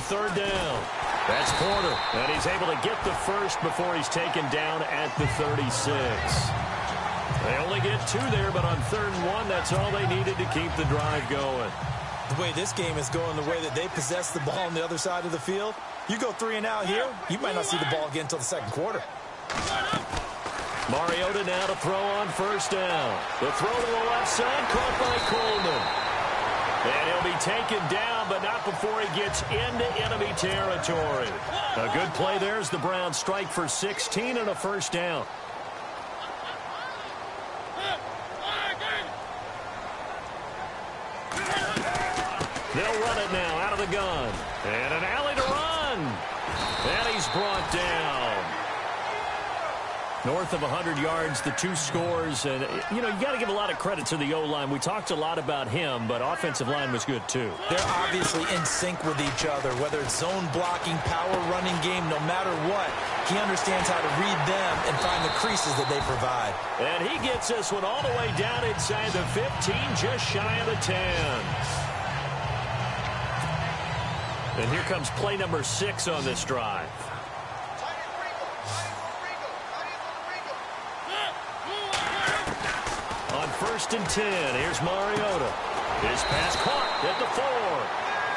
third down. That's Porter, and he's able to get the first before he's taken down at the 36. They only get 2 there, but on 3rd and 1, that's all they needed to keep the drive going. The way this game is going, the way that they possess the ball on the other side of the field, you go 3 and out here, you might not see the ball again until the second quarter. Mariota now to throw on 1st down. The throw to the left side, caught by Coleman. And he'll be taken down, but not before he gets into enemy territory. A good play there as the Browns strike for 16 and a 1st down. They'll run it now out of the gun. And an alley to run. And he's brought down. North of 100 yards, the 2 scores. And, you know, you got to give a lot of credit to the O-line. We talked a lot about him, but offensive line was good, too. They're obviously in sync with each other, whether it's zone blocking, power running game, no matter what. He understands how to read them and find the creases that they provide. And he gets this one all the way down inside the 15, just shy of the 10. And here comes play number 6 on this drive. On 1st and 10, here's Mariota. His pass caught at the 4.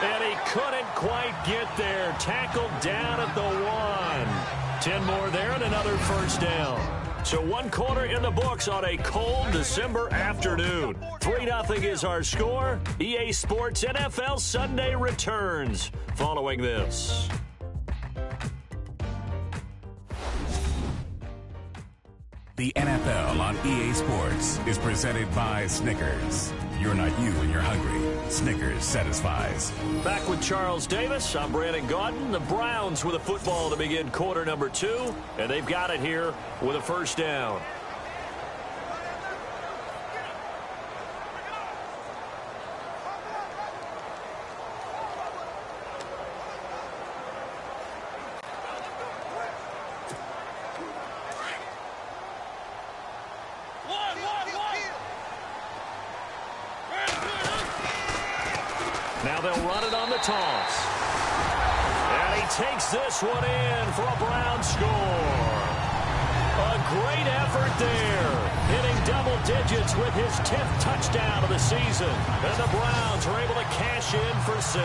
And he couldn't quite get there. Tackled down at the 1. 10 more there and another 1st down. So 1 quarter in the books on a cold December afternoon. 3-0 is our score. EA Sports NFL Sunday returns following this. The NFL on EA Sports is presented by Snickers. You're not you when you're hungry. Snickers satisfies. Back with Charles Davis. I'm Brandon Gaudin. The Browns with a football to begin quarter number 2. And they've got it here with a 1st down. Now they'll run it on the toss. And he takes this one in for a Brown score. A great effort there. Hitting double digits with his 10th touchdown of the season. And the Browns are able to cash in for 6.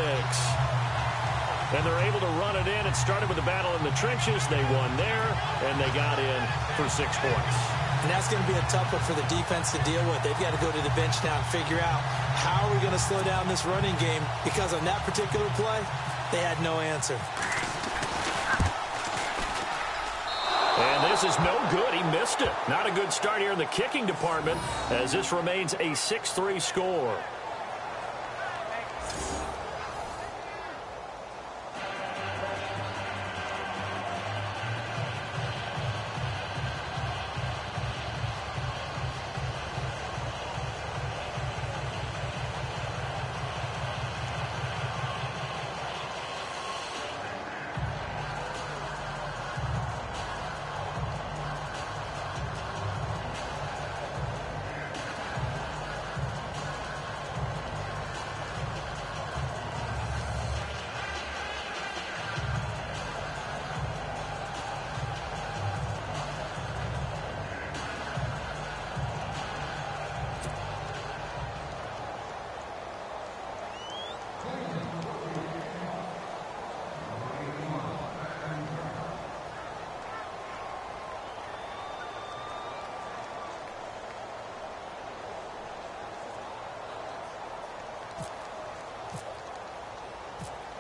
And they're able to run it in. It started with a battle in the trenches. They won there, and they got in for 6 points. And that's going to be a tough one for the defense to deal with. They've got to go to the bench now and figure out how are we going to slow down this running game, because on that particular play, they had no answer. And this is no good. He missed it. Not a good start here in the kicking department, as this remains a 6-3 score.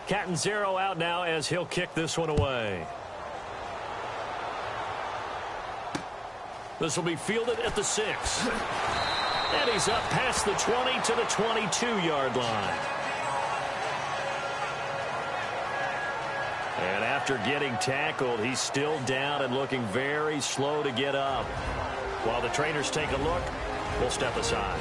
Catanzaro out now as he'll kick this one away. This will be fielded at the 6. And he's up past the 20 to the 22-yard line. And after getting tackled, he's still down and looking very slow to get up. While the trainers take a look, we'll step aside.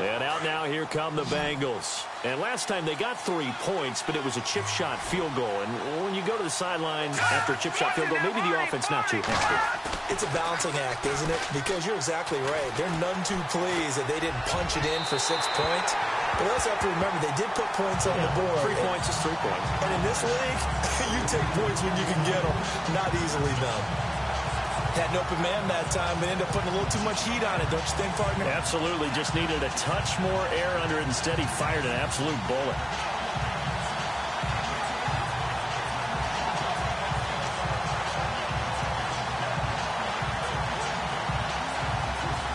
And out now, here come the Bengals. And last time they got 3 points, but it was a chip shot field goal. And when you go to the sideline after a chip shot field goal, maybe the offense not too happy. It's a balancing act, isn't it? Because you're exactly right. They're none too pleased that they didn't punch it in for 6 points. But they also have to remember they did put points on the board. 3 points is 3 points. And in this league, you take points when you can get them. Not easily done. Had an open man that time, but ended up putting a little too much heat on it, don't you think, partner? Absolutely. Just needed a touch more air under it. Instead, he fired an absolute bullet.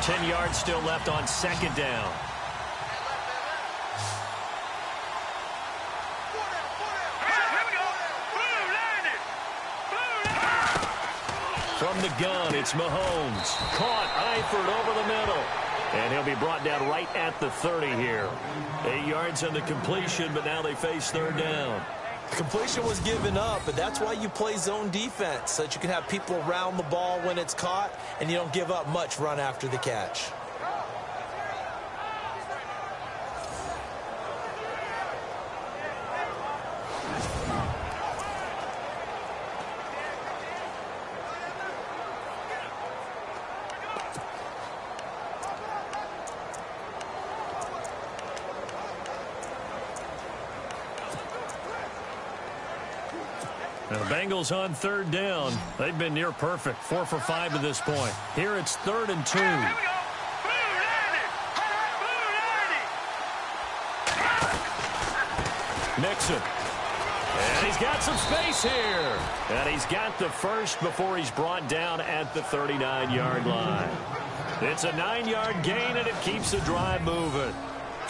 Ten yards still left on second down. From the gun, it's Mahomes. Caught, Eifert over the middle. And he'll be brought down right at the 30 here. 8 yards on the completion, but now they face third down. The completion was given up, but that's why you play zone defense, so that you can have people around the ball when it's caught, and you don't give up much run after the catch. Now the Bengals on third down. They've been near perfect. 4 for 5 to this point. Here it's 3rd and 2. Mixon. And he's got some space here. And he's got the first before he's brought down at the 39-yard line. It's a 9-yard gain, and it keeps the drive moving.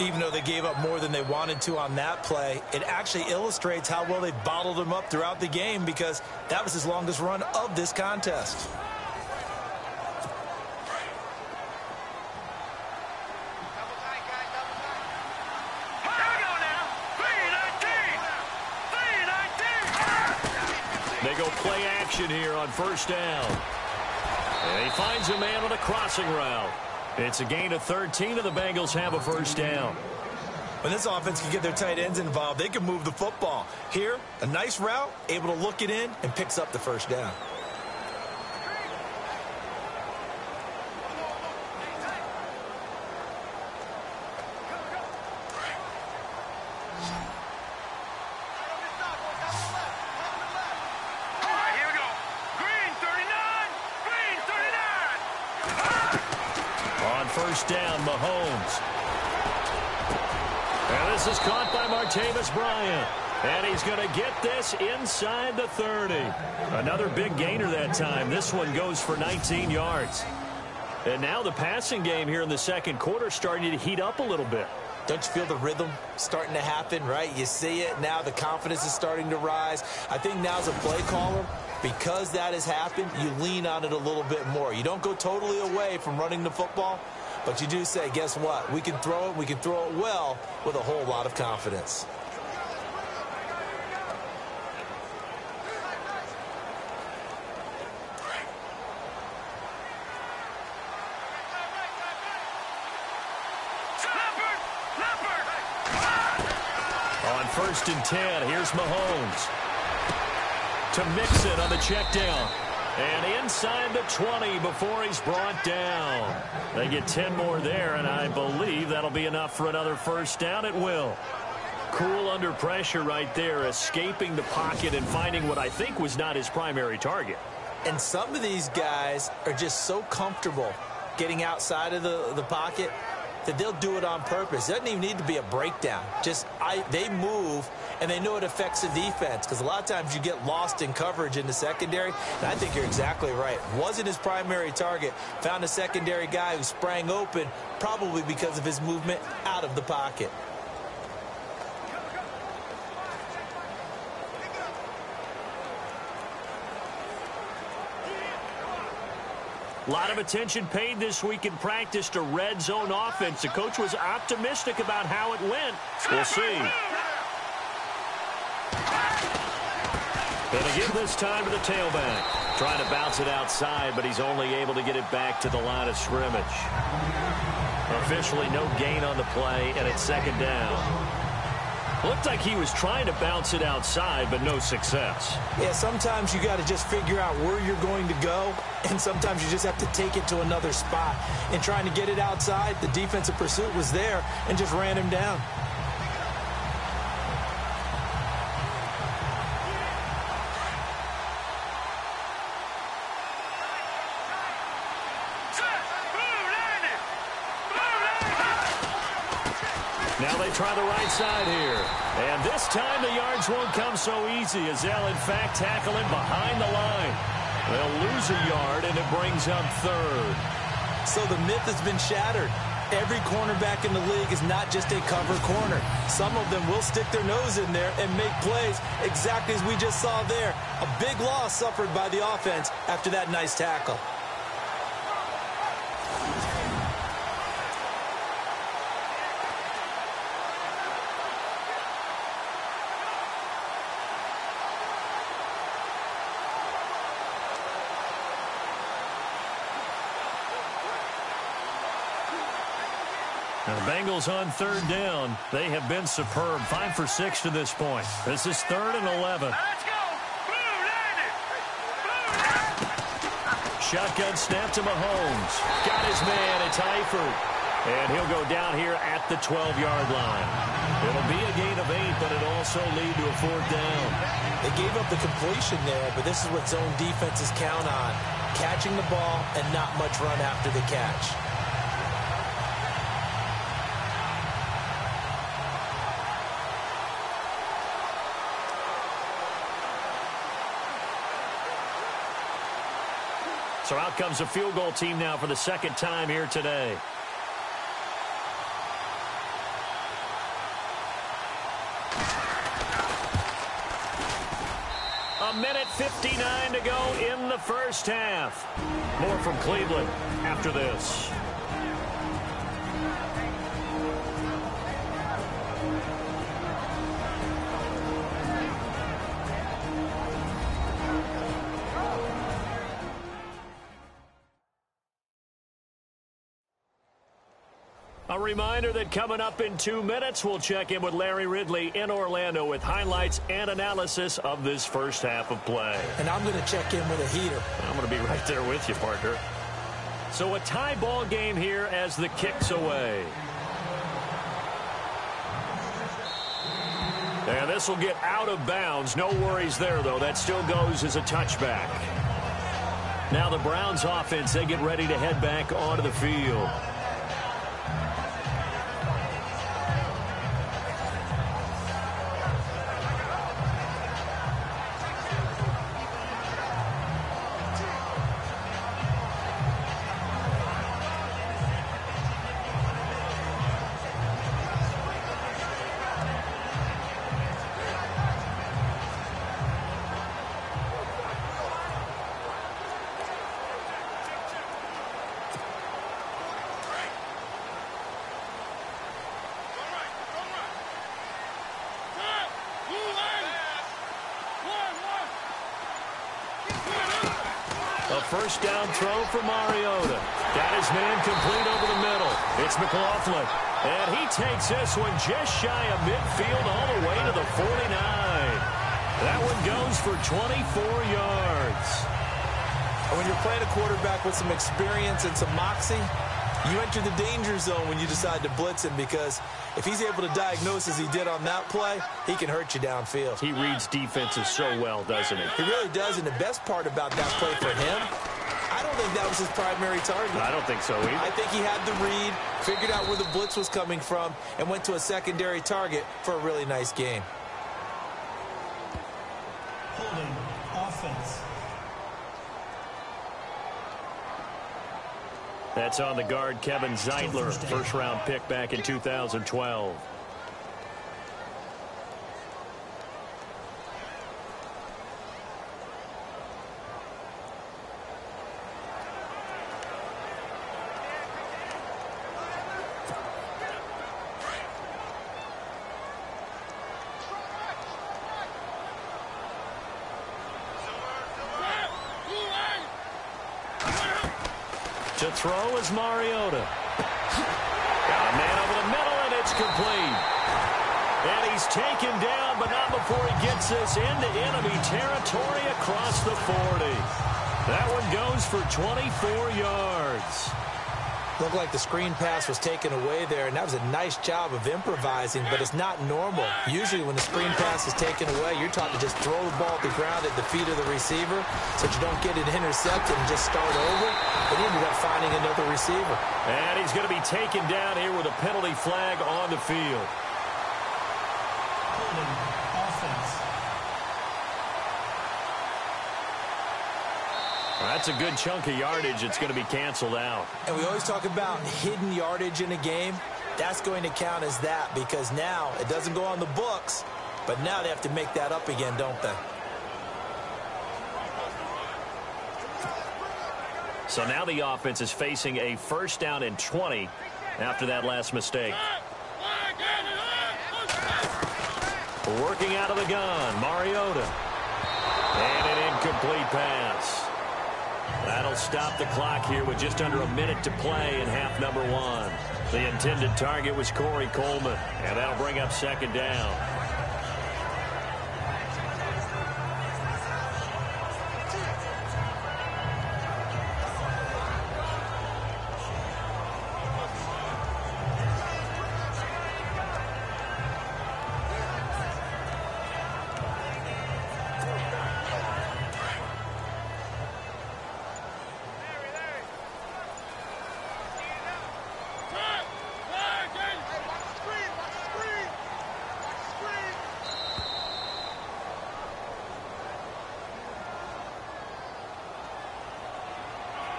Even though they gave up more than they wanted to on that play, it actually illustrates how well they bottled them up throughout the game, because that was his longest run of this contest. They go play action here on first down. And he finds a man on a crossing route. It's a gain of 13, and the Bengals have a first down. When this offense can get their tight ends involved, they can move the football. Here, a nice route, able to look it in, and picks up the first down. First down, Mahomes. And this is caught by Martavis Bryant. And he's going to get this inside the 30. Another big gainer that time. This one goes for 19 yards. And now the passing game here in the second quarter starting to heat up a little bit. Don't you feel the rhythm starting to happen, right? You see it now. The confidence is starting to rise. I think now as a play caller, because that has happened, you lean on it a little bit more. You don't go totally away from running the football, but you do say, guess what? We can throw it. We can throw it well with a whole lot of confidence. On 1st and 10, here's Mahomes. To Mixon on the check down. And inside the 20 before he's brought down. They get 10 more there, and I believe that'll be enough for another first down. It will. Cool under pressure right there, escaping the pocket and finding what I think was not his primary target. And some of these guys are just so comfortable getting outside of the pocket that they'll do it on purpose. It doesn't even need to be a breakdown. They move, and they know it affects the defense, because a lot of times you get lost in coverage in the secondary, and I think you're exactly right. Wasn't his primary target. Found a secondary guy who sprang open, probably because of his movement out of the pocket. A lot of attention paid this week in practice to red zone offense. The coach was optimistic about how it went. We'll see. Gonna give this time to the tailback. Trying to bounce it outside, but he's only able to get it back to the line of scrimmage. Officially no gain on the play, and it's second down. Looked like he was trying to bounce it outside, but no success. Yeah, sometimes you got to just figure out where you're going to go, and sometimes you just have to take it to another spot. And trying to get it outside, the defensive pursuit was there and just ran him down. Now they try the right side here. And this time the yards won't come so easy as they'll, in fact, tackle him behind the line. They'll lose a yard, and it brings up third. So the myth has been shattered. Every cornerback in the league is not just a cover corner. Some of them will stick their nose in there and make plays exactly as we just saw there. A big loss suffered by the offense after that nice tackle. Now the Bengals on third down. They have been superb. 5 for 6 to this point. This is 3rd and 11. Let's go! Blue landed! Shotgun snap to Mahomes. Got his man. It's Eifert. And he'll go down here at the 12-yard line. It'll be a gain of 8, but it'll also lead to a 4th down. They gave up the completion there, but this is what zone defenses count on. Catching the ball and not much run after the catch. So out comes a field goal team now for the second time here today. A minute 59 to go in the first half. More from Cleveland after this. A reminder that coming up in 2 minutes, we'll check in with Larry Ridley in Orlando with highlights and analysis of this first half of play. And I'm going to check in with a heater. I'm going to be right there with you, partner. So a tie ball game here as the kick's away. And this will get out of bounds. No worries there, though. That still goes as a touchback. Now the Browns offense, they get ready to head back onto the field. First down throw for Mariota. Got his man complete over the middle. It's McLaughlin. And he takes this one just shy of midfield all the way to the 49. That one goes for 24 yards. When you're playing a quarterback with some experience and some moxie, you enter the danger zone when you decide to blitz him, because if he's able to diagnose as he did on that play, he can hurt you downfield. He reads defenses so well, doesn't he? He really does, and the best part about that play for him, I don't think that was his primary target. I don't think so either. I think he had the read, figured out where the blitz was coming from, and went to a secondary target for a really nice game. Holding offense. That's on the guard, Kevin Zeitler, first-round pick back in 2012. To throw is Mariota. complete. And he's taken down, but not before he gets this into enemy territory across the 40. That one goes for 24 yards. Looked like the screen pass was taken away there, and that was a nice job of improvising, but it's not normal. Usually when the screen pass is taken away, you're taught to just throw the ball at the ground at the feet of the receiver so that you don't get it intercepted and just start over. But he ended up finding another receiver. And he's going to be taken down here with a penalty flag on the field. Holding offense. That's a good chunk of yardage. It's going to be canceled out. And we always talk about hidden yardage in a game. That's going to count as that because now it doesn't go on the books, but now they have to make that up again, don't they? So now the offense is facing a first down and 20 after that last mistake. Working out of the gun, Mariota. And an incomplete pass. That'll stop the clock here with just under a minute to play in half number 1. The intended target was Corey Coleman, and that'll bring up second down.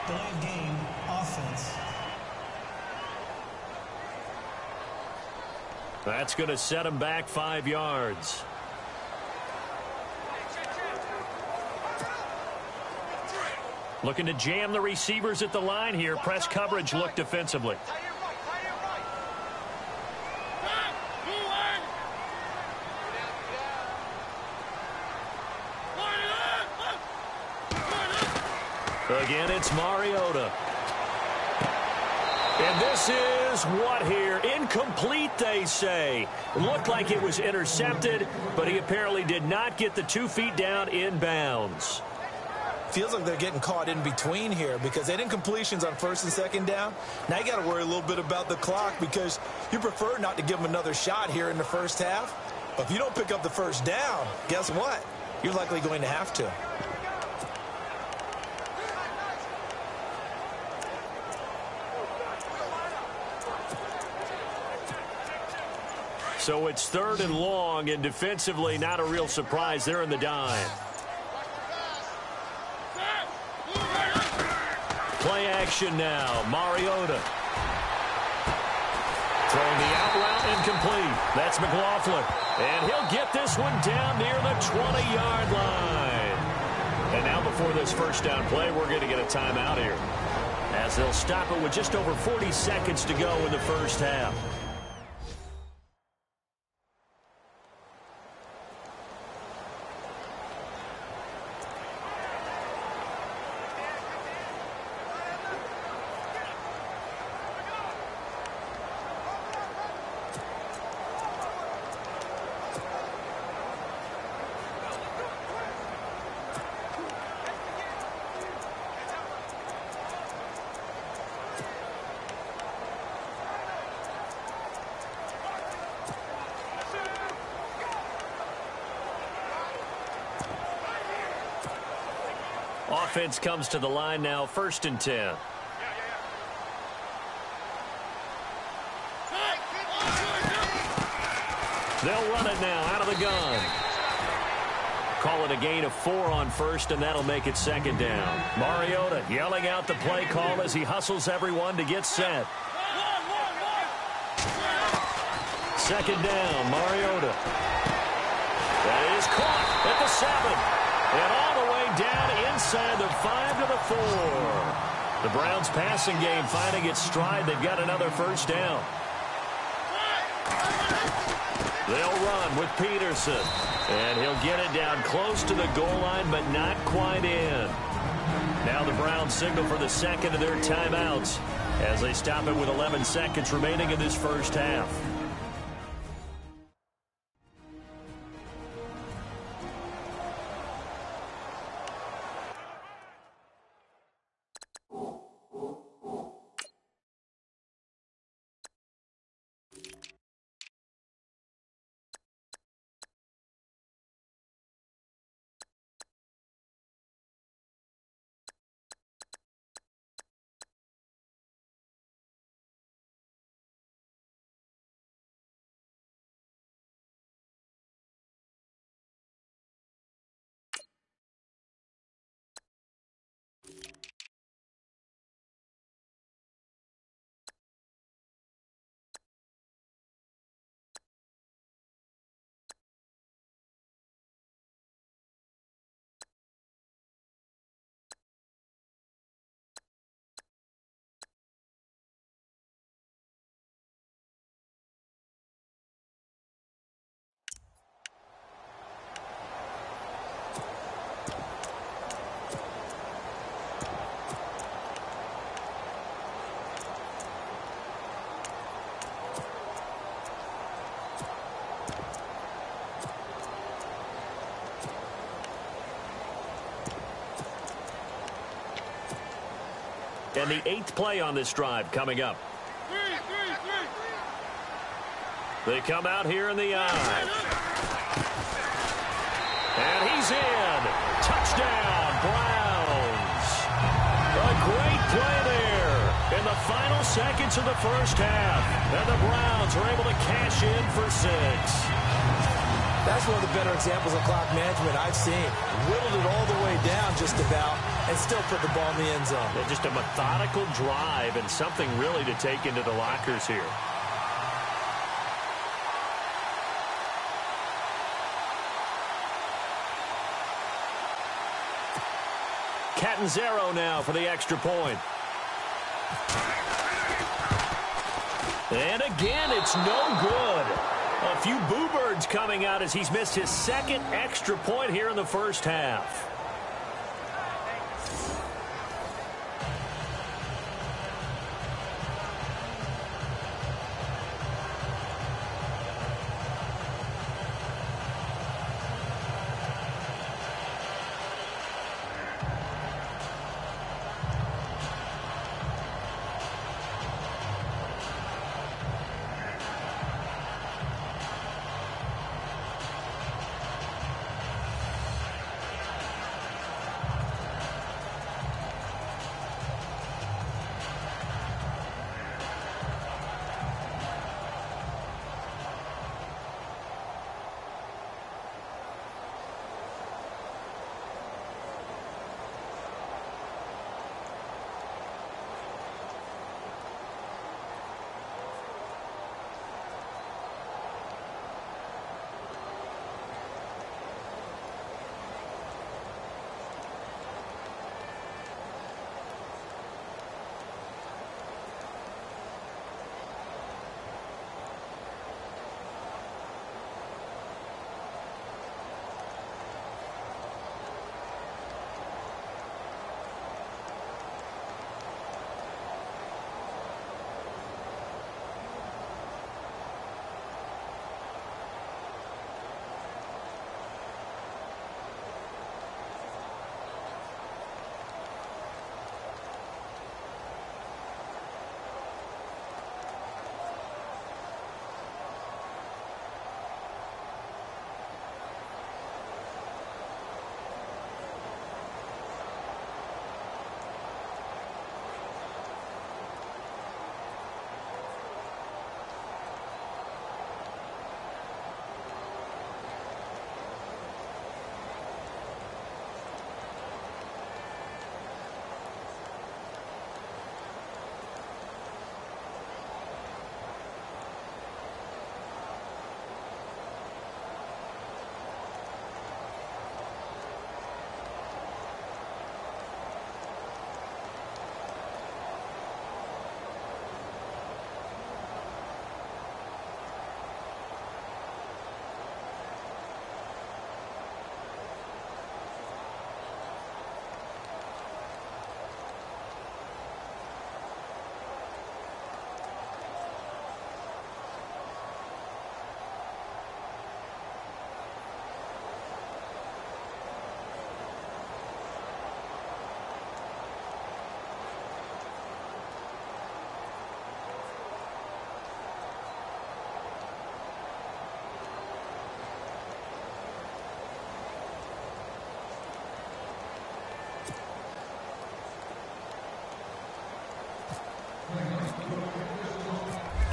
Delayed game, offense. That's going to set him back 5 yards. Looking to jam the receivers at the line here. Press coverage look defensively. Again, it's Mariota. And this is what here? Incomplete, they say. It looked like it was intercepted, but he apparently did not get the 2 feet down in bounds. Feels like they're getting caught in between here because they didn't completions on first and second down. Now you got to worry a little bit about the clock because you prefer not to give them another shot here in the first half. But if you don't pick up the first down, guess what? You're likely going to have to. So it's 3rd and long, and defensively not a real surprise. They're in the dime. Play action now. Mariota. Throwing the out route incomplete. That's McLaughlin. And he'll get this one down near the 20-yard line. And now before this first down play, we're going to get a timeout here, as they'll stop it with just over 40 seconds to go in the first half. Offense comes to the line now, 1st and 10. They'll run it now out of the gun. Call it a gain of 4 on first, and that'll make it 2nd down. Mariota yelling out the play call as he hustles everyone to get set. 2nd down, Mariota. That is caught at the 7. And all the way down inside the 5 to the 4. The Browns passing game finding its stride. They've got another first down. They'll run with Peterson. And he'll get it down close to the goal line, but not quite in. Now the Browns signal for the second of their timeouts as they stop it with 11 seconds remaining in this first half. And the 8th play on this drive coming up. They come out here in the eye. And he's in. Touchdown, Browns. A great play there in the final seconds of the first half. And the Browns are able to cash in for 6. That's one of the better examples of clock management I've seen. Whittled it all the way down just about and still put the ball in the end zone. Yeah, just a methodical drive and something really to take into the lockers here. Catanzaro now for the extra point. And again, it's no good. A few boo birds coming out as he's missed his 2nd extra point here in the first half.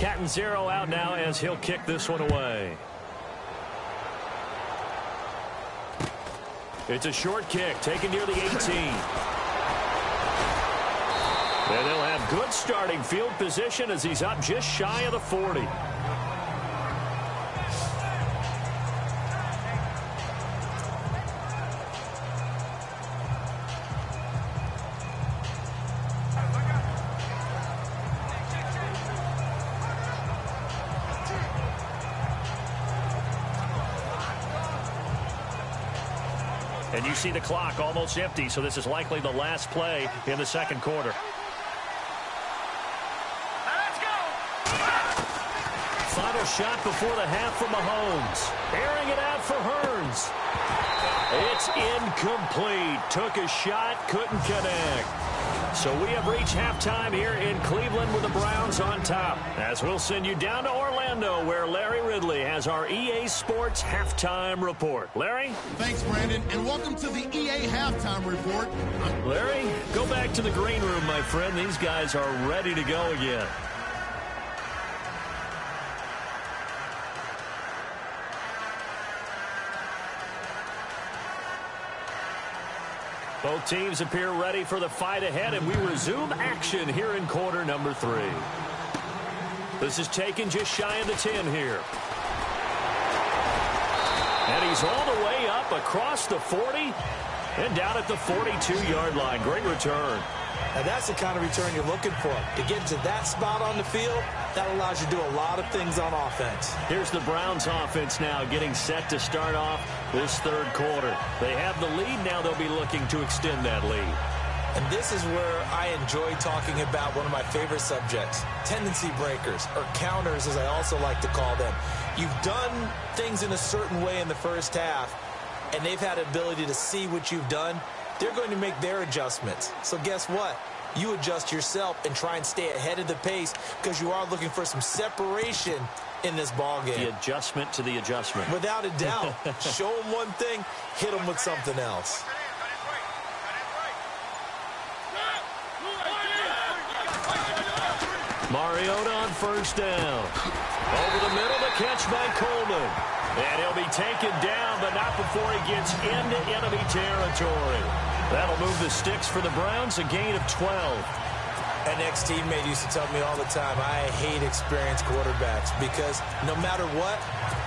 Catanzaro out now as he'll kick this one away. It's a short kick taken near the 18. And they'll have good starting field position as he's up just shy of the 40. And you see the clock almost empty, so this is likely the last play in the second quarter. Let's go! Final shot before the half from Mahomes. Airing it out for Hearns. It's incomplete. Took a shot, couldn't connect. So we have reached halftime here in Cleveland with the Browns on top. As we'll send you down to Orlando, where Larry Ridley has our EA Sports Halftime Report. Larry? Thanks, Brandon, and welcome to the EA Halftime Report. Larry, go back to the green room, my friend. These guys are ready to go again. Both teams appear ready for the fight ahead, and we resume action here in quarter number 3. This is taken just shy of the 10 here. And he's all the way up across the 40 and down at the 42-yard line. Great return. Now that's the kind of return you're looking for. To get to that spot on the field, that allows you to do a lot of things on offense. Here's the Browns offense now getting set to start off this third quarter. They have the lead. Now they'll be looking to extend that lead. And this is where I enjoy talking about one of my favorite subjects, tendency breakers, or counters as I also like to call them. You've done things in a certain way in the first half, and they've had the ability to see what you've done. They're going to make their adjustments. So guess what? You adjust yourself and try and stay ahead of the pace because you are looking for some separation in this ball game. The adjustment to the adjustment. Without a doubt. Show them one thing, hit them with something else. Mariota on first down. Over the middle, the catch by Coleman. And he'll be taken down, but not before he gets into enemy territory. That'll move the sticks for the Browns, a gain of 12. An ex-teammate used to tell me all the time, I hate experienced quarterbacks because no matter what,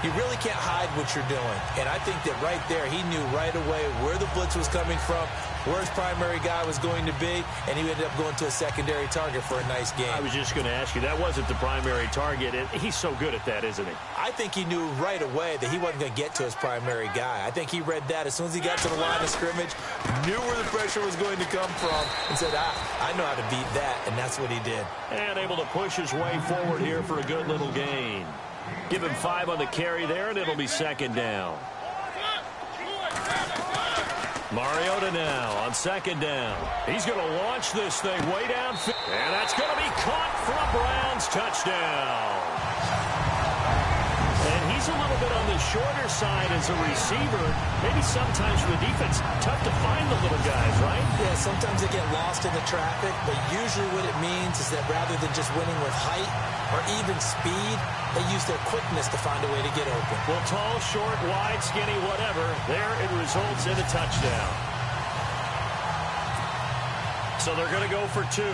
you really can't hide what you're doing. And I think that right there, he knew right away where the blitz was coming from, where his primary guy was going to be, and he ended up going to a secondary target for a nice game. I was just going to ask you, that wasn't the primary target, and he's so good at that, isn't he? I think he knew right away that he wasn't going to get to his primary guy. I think he read that as soon as he got to the line of scrimmage, knew where the pressure was going to come from, and said, I know how to beat that, and that's what he did. And able to push his way forward here for a good little gain. Give him 5 on the carry there, and it'll be second down. Mariota now on second down. He's going to launch this thing way down. And that's going to be caught for a Browns touchdown. And he's a little bit on the shorter side as a receiver. Maybe sometimes for the defense, tough to find the little guys, right? Yeah, sometimes they get lost in the traffic, but usually what it means is that rather than just winning with height or even speed, they use their quickness to find a way to get open. Well, tall, short, wide, skinny, whatever, there it results in a touchdown. So they're going to go for 2.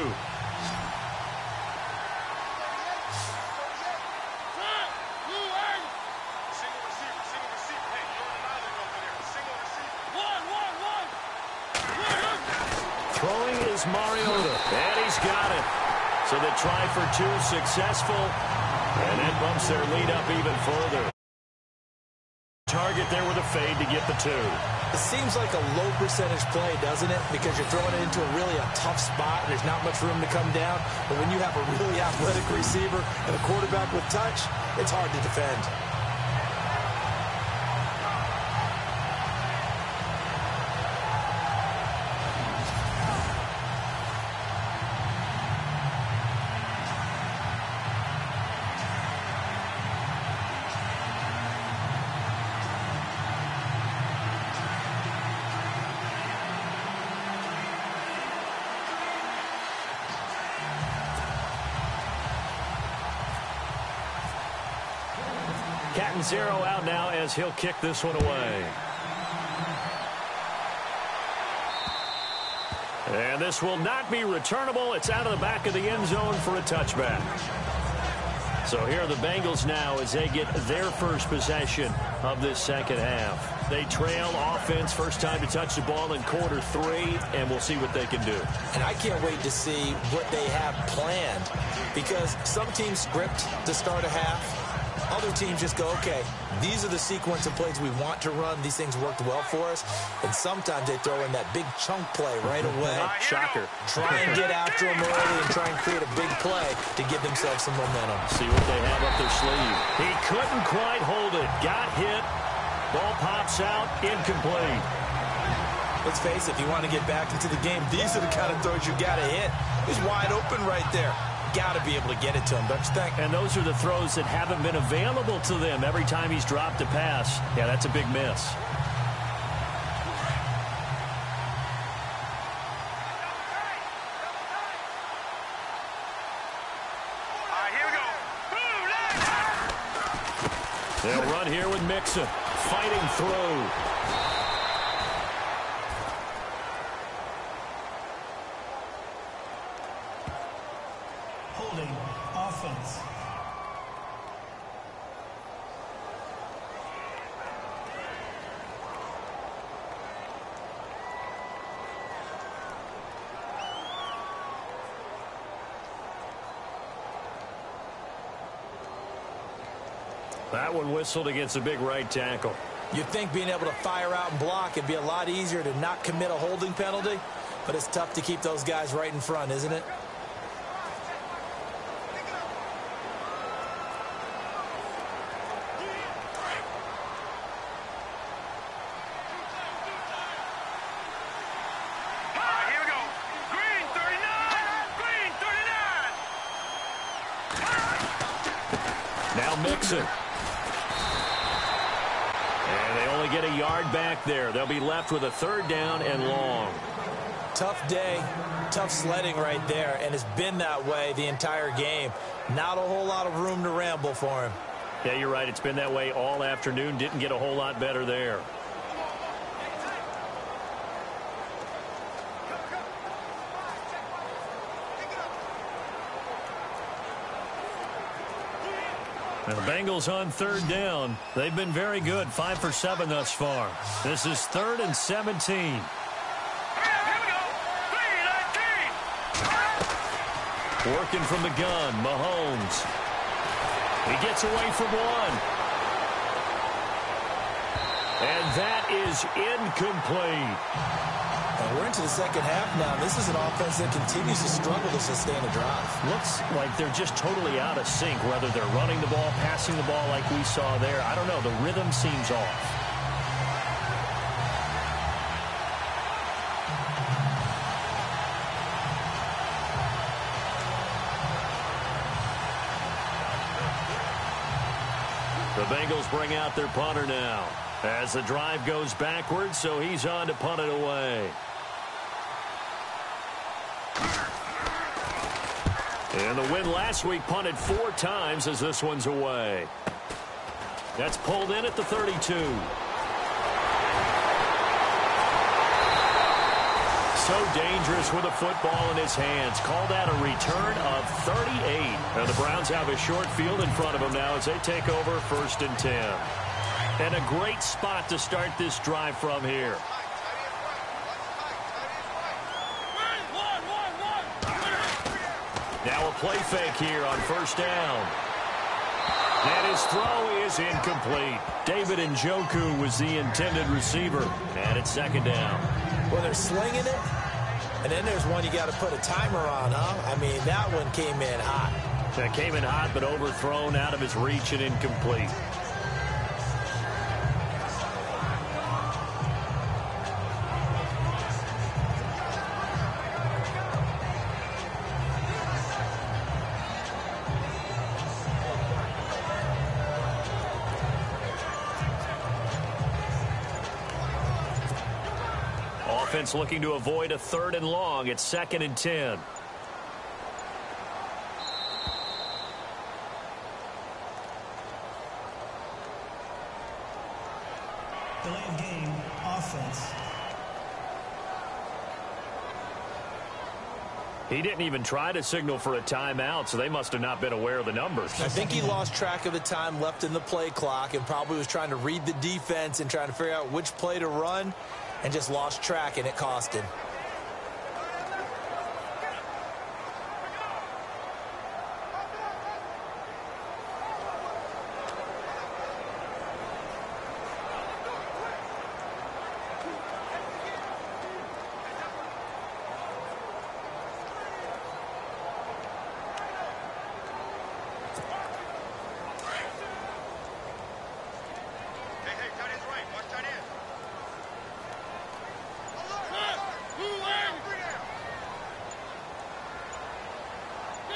Throwing is Mariota, and he's got it. So they try for 2, successful, and that bumps their lead up even further. Target there with a fade to get the 2. It seems like a low percentage play, doesn't it? Because you're throwing it into a tough spot, and there's not much room to come down. But when you have a really athletic receiver and a quarterback with touch, it's hard to defend. Cat and 0 out now as he'll kick this one away. And this will not be returnable. It's out of the back of the end zone for a touchback. So here are the Bengals now as they get their first possession of this second half. They trail offense, first time to touch the ball in quarter 3, and we'll see what they can do. And I can't wait to see what they have planned because some teams script to start a half. Other teams just go, okay, these are the sequence of plays we want to run. These things worked well for us. And sometimes they throw in that big chunk play right away. Shocker. Try and get after them early and try and create a big play to give themselves some momentum. See what they have up their sleeve. He couldn't quite hold it. Got hit. Ball pops out. Incomplete. Let's face it, if you want to get back into the game, these are the kind of throws you got to hit. He's wide open right there. Got to be able to get it to him, don't you think? And those are the throws that haven't been available to them every time he's dropped a pass. Yeah, that's a big miss. They'll run here with Mixon, fighting through. Holding offense. That one whistled against a big right tackle. You'd think being able to fire out and block would be a lot easier to not commit a holding penalty, but it's tough to keep those guys right in front, isn't it? Here we go. Green 39. Green 39. Now Mixon. And they only get a yard back there. They'll be left with a 3rd down and long. Tough day, tough sledding right there, and it's been that way the entire game. Not a whole lot of room to ramble for him. Yeah, you're right. It's been that way all afternoon. Didn't get a whole lot better there. And the Bengals on 3rd down. They've been very good, 5 for 7 thus far. This is 3rd and 17. Here we go. 319. Working from the gun, Mahomes. He gets away from one. And that is incomplete. And we're into the second half now. This is an offense that continues to struggle to sustain a drive. Looks like they're just totally out of sync, whether they're running the ball, passing the ball like we saw there. I don't know. The rhythm seems off. The Bengals bring out their punter now as the drive goes backwards, so he's on to punt it away. And the win last week punted 4 times as this one's away. That's pulled in at the 32. So dangerous with a football in his hands. Called out a return of 38. And the Browns have a short field in front of them now as they take over 1st and 10. And a great spot to start this drive from here. Now a play fake here on 1st down. And his throw is incomplete. David Njoku was the intended receiver. And it's 2nd down. Well, they're slinging it, and then there's one you got to put a timer on, huh? I mean, that one came in hot. That came in hot, but overthrown out of his reach and incomplete. Offense looking to avoid a 3rd and long. It's 2nd and 10. Delay of game, offense. He didn't even try to signal for a timeout, so they must have not been aware of the numbers. I think he lost track of the time left in the play clock and probably was trying to read the defense and trying to figure out which play to run and just lost track, and it cost him.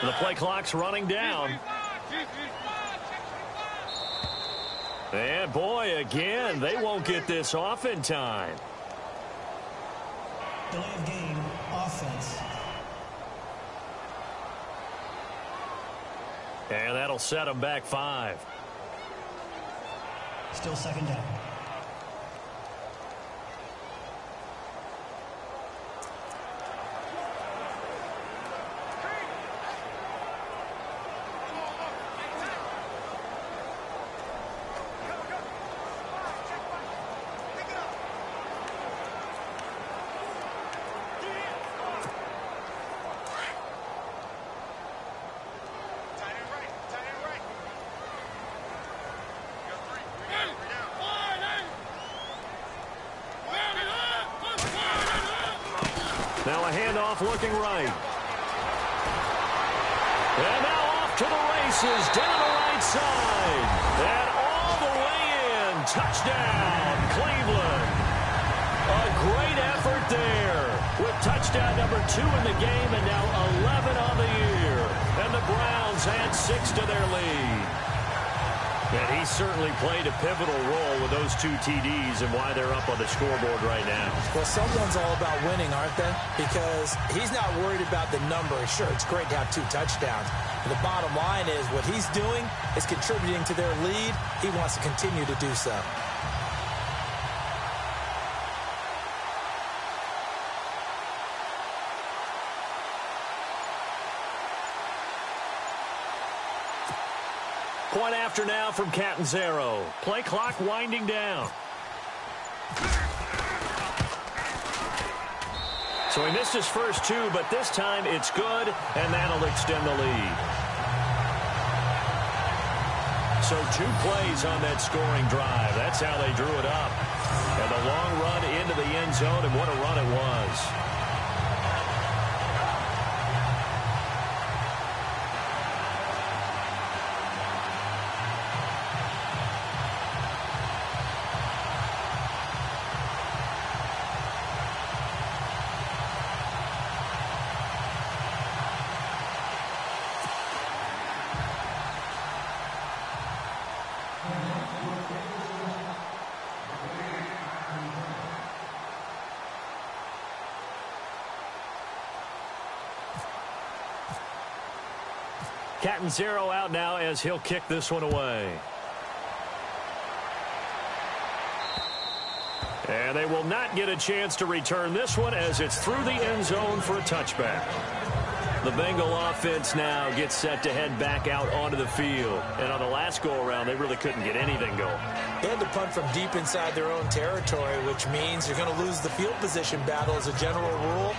The play clock's running down. And boy, again, they won't get this off in time. Delay of game, offense. And that'll set them back 5. Still second down. Now a handoff looking right. And now off to the races down the right side. And all the way in. Touchdown, Cleveland. A great effort there with touchdown number 2 in the game and now 11 on the year. And the Browns add 6 to their lead. And he certainly played a pivotal role with those 2 TDs and why they're up on the scoreboard right now. Well, someone's all about winning, aren't they? Because he's not worried about the number. Sure, it's great to have 2 touchdowns. But the bottom line is what he's doing is contributing to their lead. He wants to continue to do so. Point after now from Catanzaro. Play clock winding down. So he missed his first 2, but this time it's good, and that'll extend the lead. So 2 plays on that scoring drive. That's how they drew it up. And the long run into the end zone, and what a run it was. Catanzaro out now as he'll kick this one away. And they will not get a chance to return this one as it's through the end zone for a touchback. The Bengal offense now gets set to head back out onto the field. And on the last go-around, they really couldn't get anything going. They had to punt from deep inside their own territory, which means you're going to lose the field position battle as a general rule.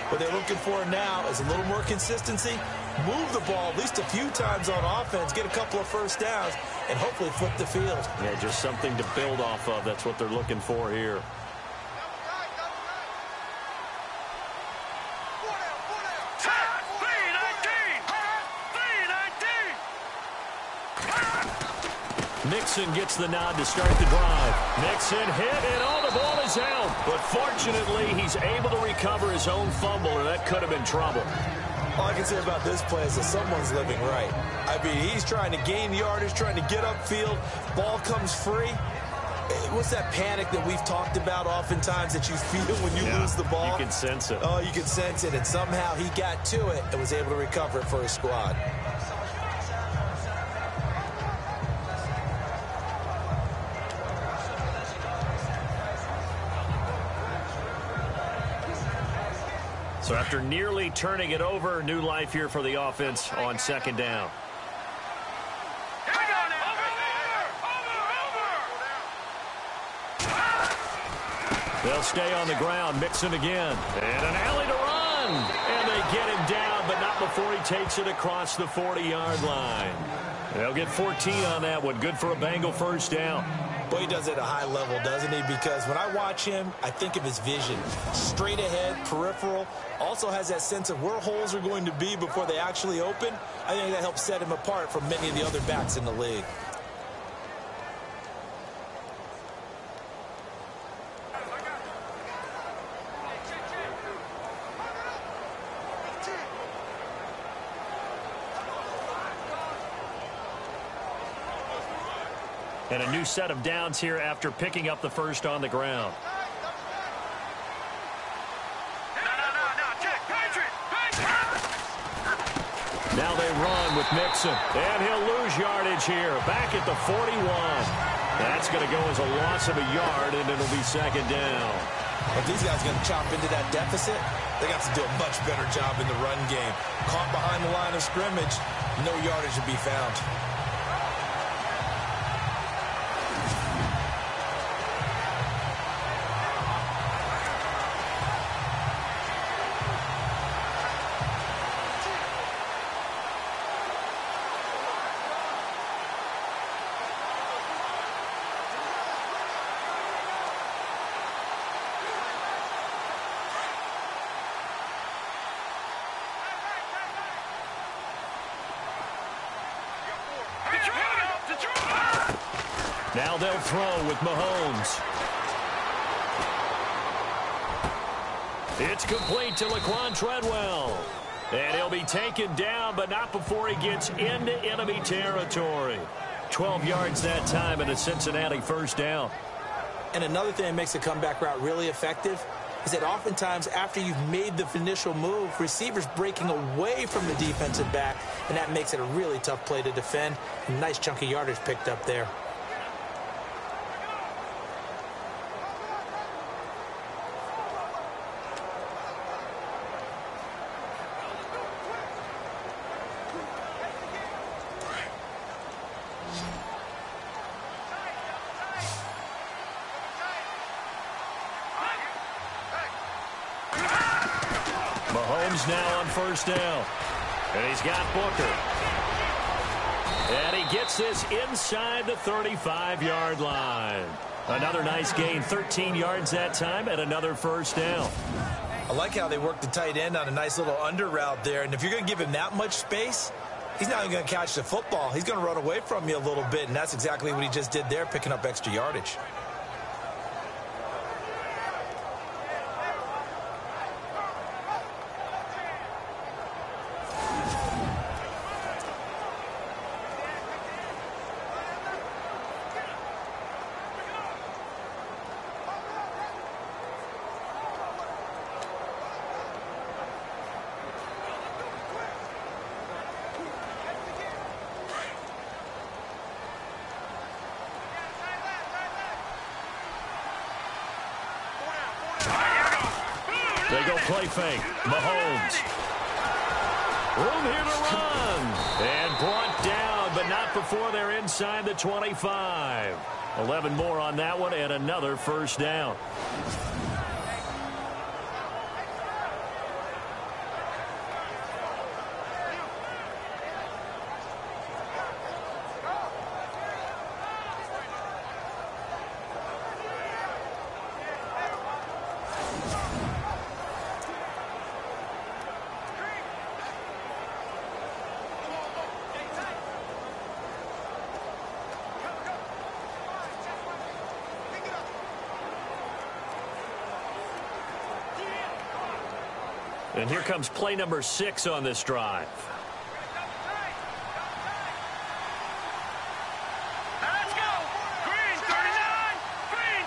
What they're looking for now is a little more consistency, move the ball at least a few times on offense, get a couple of first downs, and hopefully flip the field. Yeah, just something to build off of. That's what they're looking for here. Mixon gets the nod to start the drive. Mixon hit, and all the ball is out. But fortunately, he's able to recover his own fumble, or that could have been trouble. All I can say about this play is that someone's living right. I mean, he's trying to gain yardage, trying to get upfield. Ball comes free. What's that panic that we've talked about oftentimes that you feel when you lose the ball? You can sense it. Oh, you can sense it, and somehow he got to it and was able to recover it for his squad. So after nearly turning it over, new life here for the offense on second down. They'll stay on the ground. Mixon again. And an alley to run. And they get him down, but not before he takes it across the 40-yard line. They'll get 14 on that one. Good for a Bengal first down. Boy, he does it at a high level, doesn't he? Because when I watch him, I think of his vision. Straight ahead, peripheral. Also has that sense of where holes are going to be before they actually open. I think that helps set him apart from many of the other backs in the league. And a new set of downs here after picking up the first on the ground. Now they run with Mixon, and he'll lose yardage here, back at the 41. That's going to go as a loss of a yard, and it'll be second down. If these guys are going to chop into that deficit, they got to do a much better job in the run game. Caught behind the line of scrimmage, no yardage to be found. Now they'll throw with Mahomes. It's complete to Laquan Treadwell. And he'll be taken down, but not before he gets into enemy territory. 12 yards that time and a Cincinnati first down. And another thing that makes a comeback route really effective is that oftentimes after you've made the initial move, receivers breaking away from the defensive back, and that makes it a really tough play to defend. A nice chunk of yardage picked up there. Mahomes now on first down. And he's got Booker. And he gets this inside the 35-yard line. Another nice gain, 13 yards that time, and another first down. I like how they work the tight end on a nice little under route there. And if you're going to give him that much space, he's not even going to catch the football. He's going to run away from you a little bit, and that's exactly what he just did there, picking up extra yardage. They go play fake. Mahomes. Room here to run. And brought down, but not before they're inside the 25. 11 more on that one and another first down. And here comes play number 6 on this drive. Let's go. Green 39. Green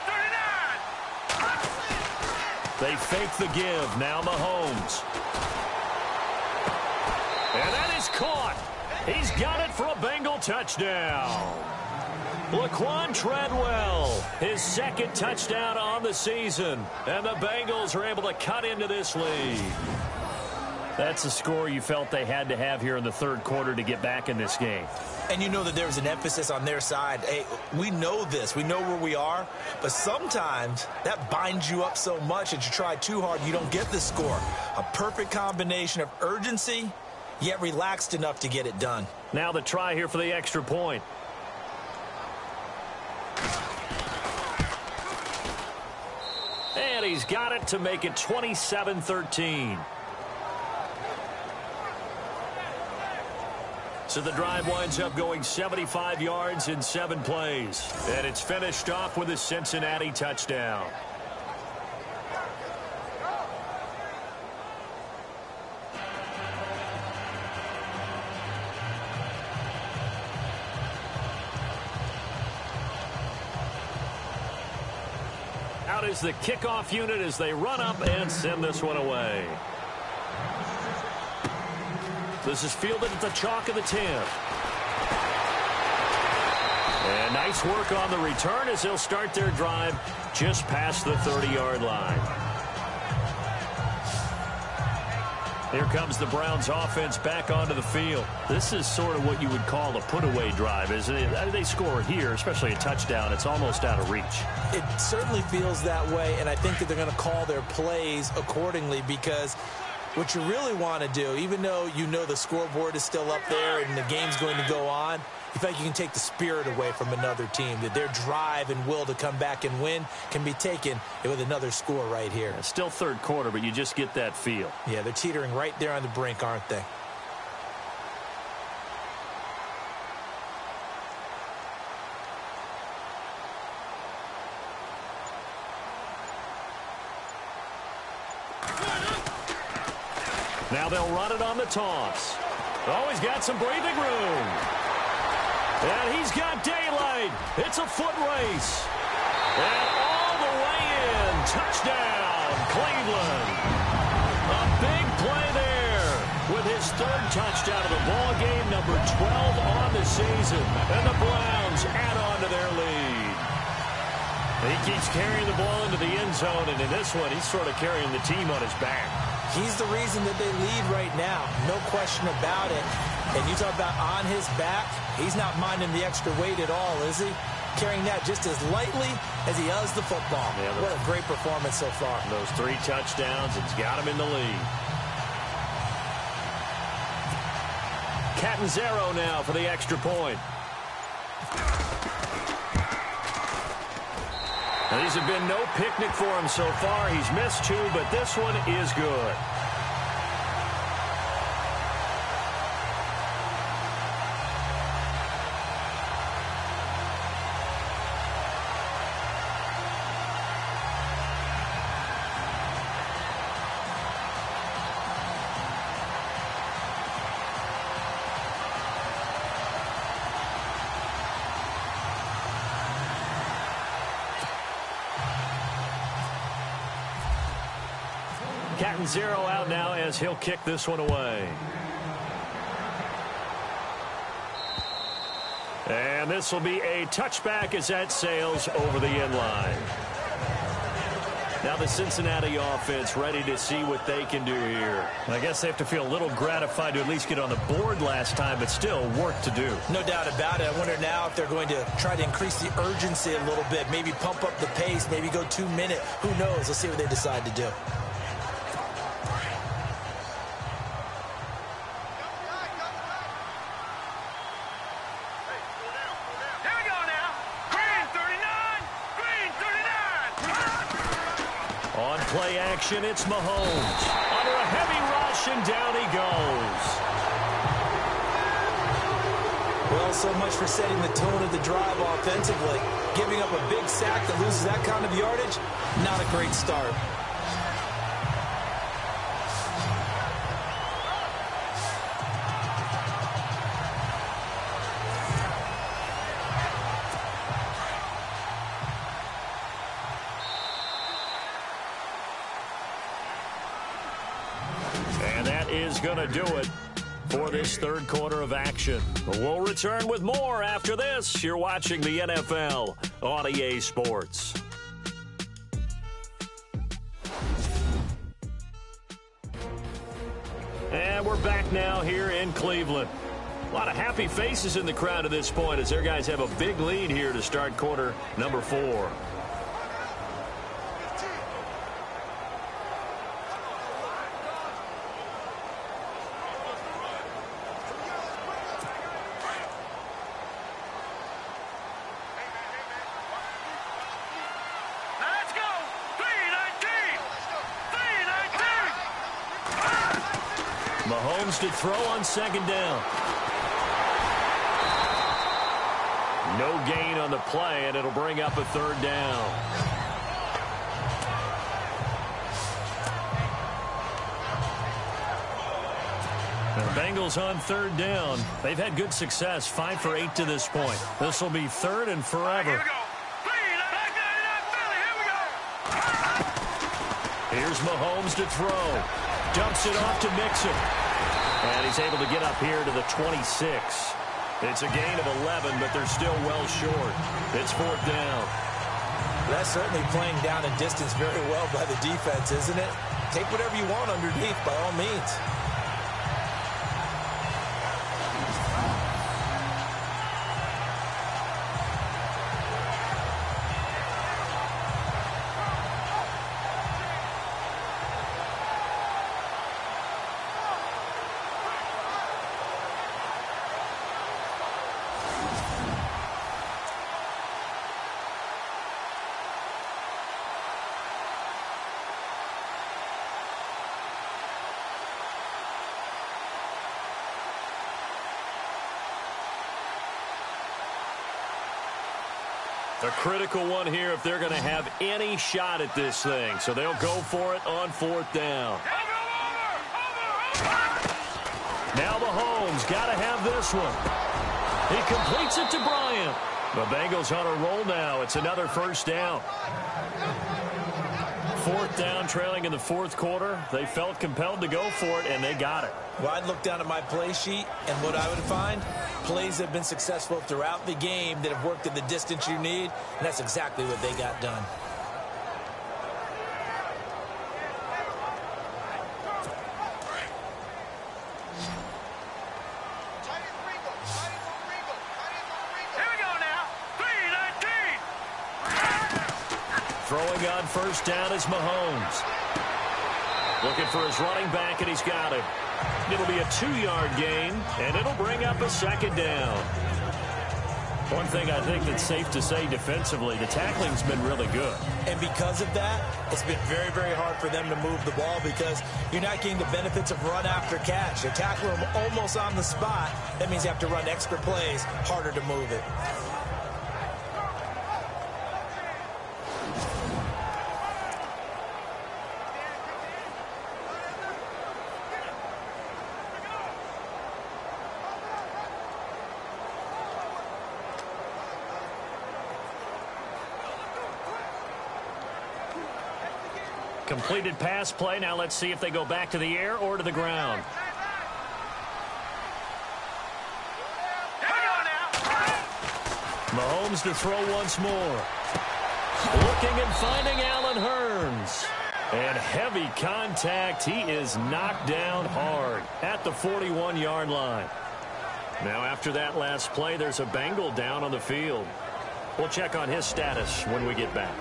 39. They fake the give. Now Mahomes. And that is caught. He's got it for a Bengal touchdown. Laquan Treadwell, his second touchdown on the season. And the Bengals are able to cut into this lead. That's the score you felt they had to have here in the third quarter to get back in this game. And you know that there's an emphasis on their side. Hey, we know this. We know where we are. But sometimes that binds you up so much that you try too hard, you don't get the score. A perfect combination of urgency, yet relaxed enough to get it done. Now the try here for the extra point. And he's got it to make it 27-13. So the drive winds up going 75 yards in 7 plays. And it's finished off with a Cincinnati touchdown. Out is the kickoff unit as they run up and send this one away. This is fielded at the chalk of the 10. And nice work on the return as they'll start their drive just past the 30-yard line. Here comes the Browns offense back onto the field. This is sort of what you would call a put-away drive, isn't it? They score here, especially a touchdown. It's almost out of reach. It certainly feels that way, and I think that they're going to call their plays accordingly, because what you really want to do, even though you know the scoreboard is still up there and the game's going to go on, you feel like you can take the spirit away from another team, that their drive and will to come back and win can be taken with another score right here. It's still third quarter, but you just get that feel. Yeah, they're teetering right there on the brink, aren't they? Now they'll run it on the toss. Oh, he's got some breathing room. And he's got daylight. It's a foot race. And all the way in. Touchdown, Cleveland. A big play there with his third touchdown of the ball game, number 12 on the season. And the Browns add on to their lead. He keeps carrying the ball into the end zone, and in this one, he's sort of carrying the team on his back. He's the reason that they lead right now. No question about it. And you talk about on his back, he's not minding the extra weight at all, is he? Carrying that just as lightly as he does the football. Yeah, what a great performance so far. Those 3 touchdowns, it's got him in the lead. Catanzaro now for the extra point. Now, these have been no picnic for him so far. He's missed 2, but this one is good. Catanzaro out now as he'll kick this one away. And this will be a touchback as that sails over the end line. Now the Cincinnati offense ready to see what they can do here. I guess they have to feel a little gratified to at least get on the board last time, but still work to do. No doubt about it. I wonder now if they're going to try to increase the urgency a little bit, maybe pump up the pace, maybe go 2-minute. Who knows? Let's see what they decide to do. Play action, it's Mahomes. Under a heavy rush, and down he goes. Well, so much for setting the tone of the drive offensively. Giving up a big sack that loses that kind of yardage, not a great start. Going to do it for this third quarter of action. We'll return with more after this. You're watching the NFL on EA Sports. And we're back now here in Cleveland. A lot of happy faces in the crowd at this point as their guys have a big lead here to start quarter number 4. Mahomes to throw on second down. No gain on the play, and it'll bring up a third down. The Bengals on third down. They've had good success, 5 for 8 to this point. This will be third and forever. Here we go. Here's Mahomes to throw. Dumps it off to Mixon. And he's able to get up here to the 26. It's a gain of 11, but they're still well short. It's 4th down. That's certainly playing down a distance very well by the defense, isn't it? Take whatever you want underneath, by all means. A critical one here if they're going to have any shot at this thing. So they'll go for it on 4th down. Now Mahomes got to have this one. He completes it to Bryant. The Bengals on a roll now. It's another 1st down. 4th down, trailing in the 4th quarter. They felt compelled to go for it, and they got it. Well, I'd look down at my play sheet, and what I would find, plays have been successful throughout the game that have worked in the distance you need, and that's exactly what they got done. Throwing on 1st down is Mahomes. Looking for his running back, and he's got him. It'll be a 2-yard gain, and it'll bring up a 2nd down. One thing I think that's safe to say defensively, the tackling's been really good. And because of that, it's been very, very hard for them to move the ball because you're not getting the benefits of run after catch. You tackle them almost on the spot. That means you have to run extra plays, harder to move it. Completed pass play. Now let's see if they go back to the air or to the ground. Mahomes to throw once more. Looking and finding Allen Hurns. And heavy contact. He is knocked down hard at the 41-yard line. Now after that last play, there's a Bengal down on the field. We'll check on his status when we get back.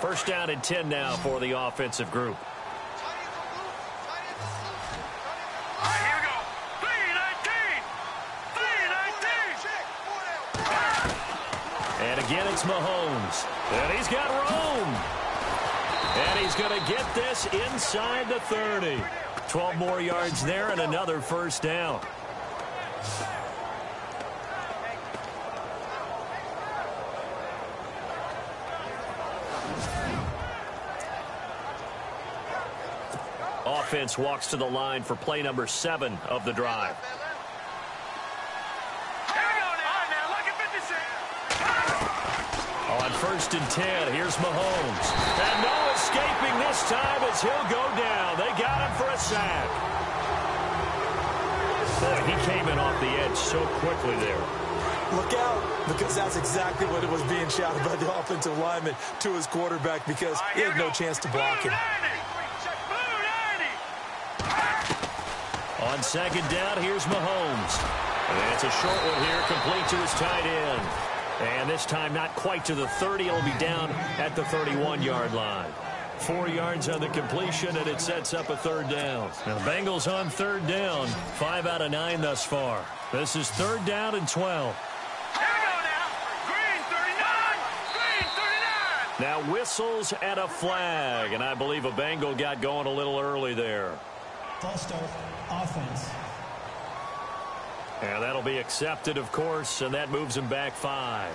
First down and 10 now for the offensive group. Here we go. 3-19. And again, it's Mahomes. And he's got room. And he's going to get this inside the 30. 12 more yards there and another 1st down. Offense walks to the line for play number 7 of the drive. On 1st and 10, here's Mahomes. And no escaping this time as he'll go down. They got him for a sack. Boy, he came in off the edge so quickly there. Look out, because that's exactly what it was being shouted by the offensive lineman to his quarterback because he had no chance to block him. On 2nd down, here's Mahomes. And it's a short one here, complete to his tight end. And this time not quite to the 30. It'll be down at the 31-yard line. 4 yards on the completion, and it sets up a 3rd down. Now, the Bengals on 3rd down, 5 out of 9 thus far. This is 3rd down and 12. Here we go now. Green 39. Green 39. Now whistles and a flag, and I believe a Bengal got going a little early there. False start, offense. And that'll be accepted, of course, and that moves him back 5.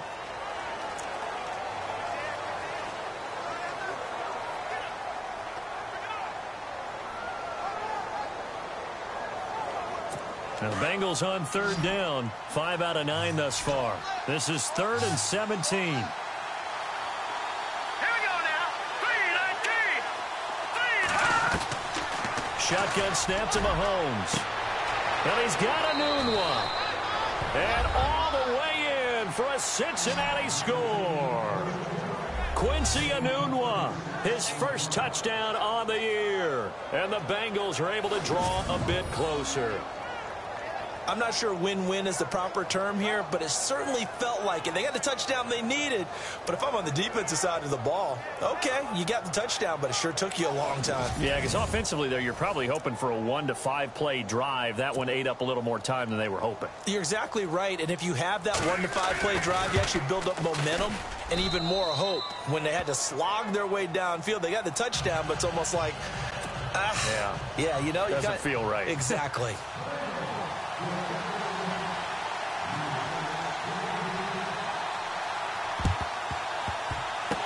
Now the Bengals on 3rd down, 5 out of 9 thus far. This is 3rd and 17. Shotgun snap to Mahomes. And he's got a noon one. And all the way in for a Cincinnati score. Quincy Enunwa, his first touchdown on the year. And the Bengals are able to draw a bit closer. I'm not sure win-win is the proper term here, but it certainly felt like it. They got the touchdown they needed, but if I'm on the defensive side of the ball, okay, you got the touchdown, but it sure took you a long time. Yeah, because offensively there, you're probably hoping for a 1 to 5 play drive. That one ate up a little more time than they were hoping. You're exactly right, and if you have that 1 to 5 play drive, you actually build up momentum and even more hope. When they had to slog their way downfield, they got the touchdown, but it's almost like, yeah, you know, doesn't feel right. Exactly.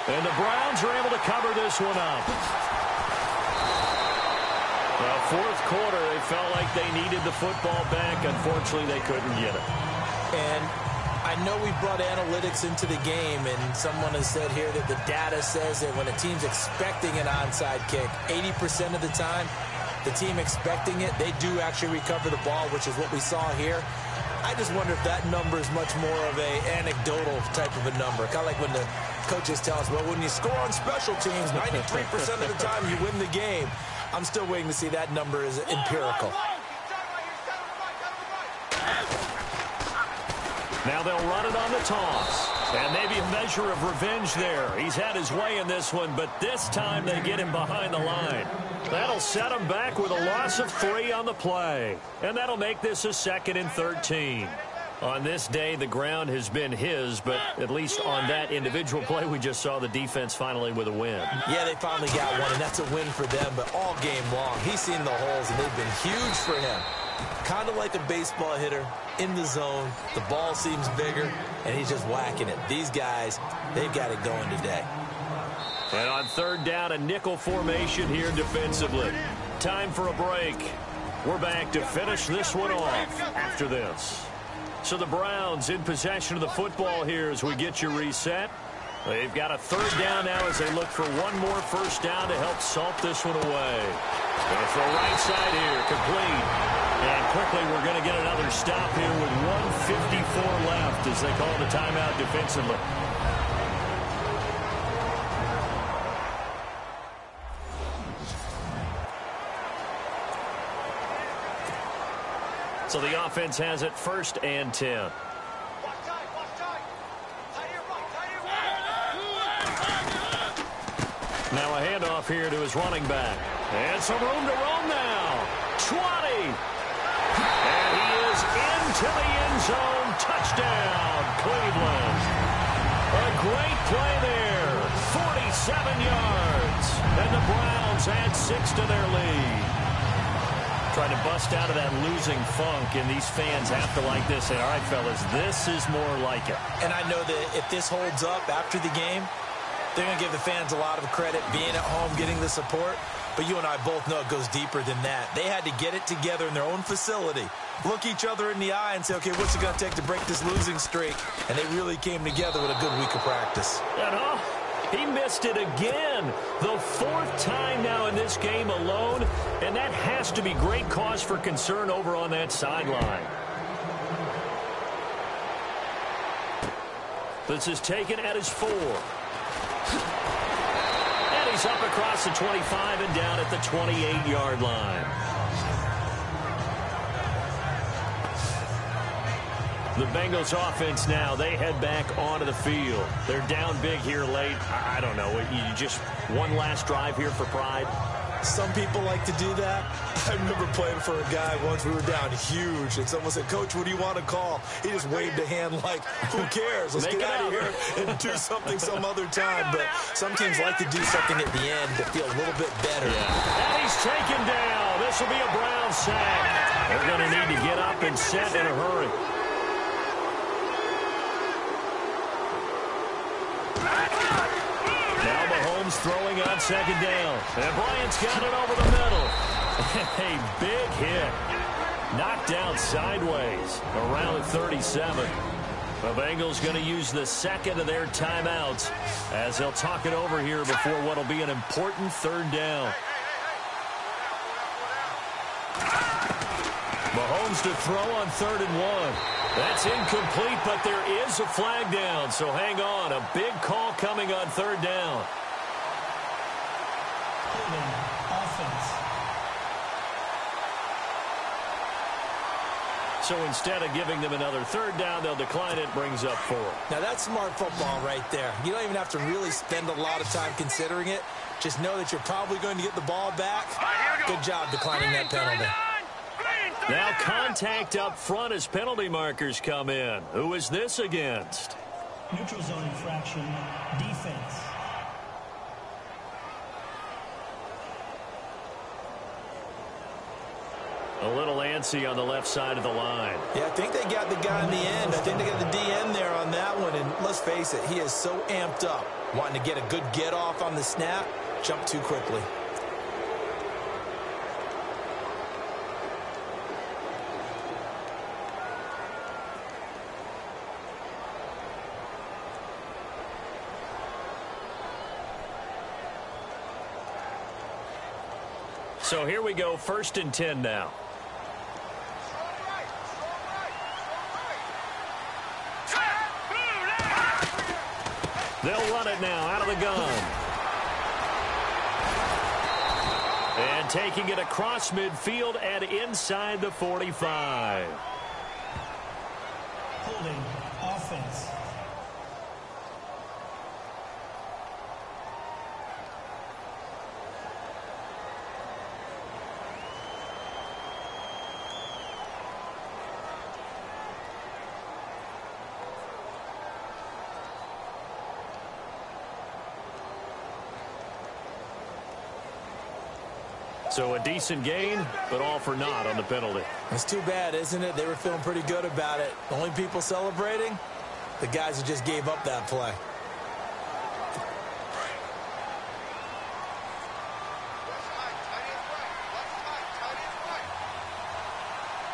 And the Browns are able to cover this one up. Well, 4th quarter, they felt like they needed the football back. Unfortunately, they couldn't get it. And I know we brought analytics into the game, and someone has said here that the data says that when a team's expecting an onside kick, 80% of the time, the team expecting it, they do actually recover the ball, which is what we saw here. I just wonder if that number is much more of a anecdotal type of a number. Kind of like when the coaches tell us, well, when you score on special teams, 93% of the time you win the game. I'm still waiting to see that number is empirical. Now they'll run it on the toss. And maybe a measure of revenge there. He's had his way in this one, but this time they get him behind the line. That'll set him back with a loss of 3 on the play. And that'll make this a 2nd and 13. On this day, the ground has been his, but at least on that individual play, we just saw the defense finally with a win. Yeah, they finally got one, and that's a win for them, but all game long, he's seen the holes, and they've been huge for him. Kind of like a baseball hitter in the zone. The ball seems bigger, and he's just whacking it. These guys, they've got it going today. And on 3rd down, a nickel formation here defensively. Time for a break. We're back to finish this one off after this. So the Browns in possession of the football here as we get you reset. They've got a 3rd down now as they look for one more 1st down to help salt this one away. Going to throw right side here, complete. And quickly we're going to get another stop here with 1:54 left as they call the timeout defensively. So the offense has it 1st and 10. Now a handoff here to his running back. And some room to roam now. 20. And he is into the end zone. Touchdown, Cleveland. A great play there. 47 yards. And the Browns add 6 to their lead. Trying to bust out of that losing funk, and these fans after like this say, all right, fellas, this is more like it. And I know that if this holds up after the game, they're going to give the fans a lot of credit being at home, getting the support. But you and I both know it goes deeper than that. They had to get it together in their own facility, look each other in the eye and say, okay, what's it going to take to break this losing streak? And they really came together with a good week of practice. And he missed it again. The 4th time now in this game alone, and that has to be great cause for concern over on that sideline. This is taken at his 4. And he's up across the 25 and down at the 28-yard line. The Bengals offense now, they head back onto the field. They're down big here late. I don't know. You just one last drive here for pride? Some people like to do that. I remember playing for a guy once. We were down huge, and someone said, "Coach, what do you want to call?" He just waved a hand like, "Who cares? Let's get out of here and do something some other time." But some teams like to do something at the end to feel a little bit better. Yeah. And he's taken down. This will be a Brown sack. They're going to need to get up and set in a hurry. Now Mahomes throwing on second down. And Bryant's got it over the middle. A big hit. Knocked down sideways around the 37. The Bengals going to use the second of their timeouts as they'll talk it over here before what will be an important third down. Mahomes to throw on 3rd and 1. That's incomplete, but there is a flag down, so hang on. A big call coming on 3rd down. Offense. So instead of giving them another 3rd down, they'll decline it, brings up 4. Now, that's smart football right there. You don't even have to really spend a lot of time considering it. Just know that you're probably going to get the ball back. Good job declining that penalty. Now contact up front as penalty markers come in. Who is this against? Neutral zone infraction. Defense. A little antsy on the left side of the line. Yeah, I think they got the guy in the end. I think they got the DN there on that one. And let's face it, he is so amped up, wanting to get a good get off on the snap, jump too quickly. So here we go, 1st and 10 now. They'll run it now out of the gun. And taking it across midfield and inside the 45. Holding. Offense. So a decent gain, but all for naught on the penalty. It's too bad, isn't it? They were feeling pretty good about it. The only people celebrating, the guys who just gave up that play.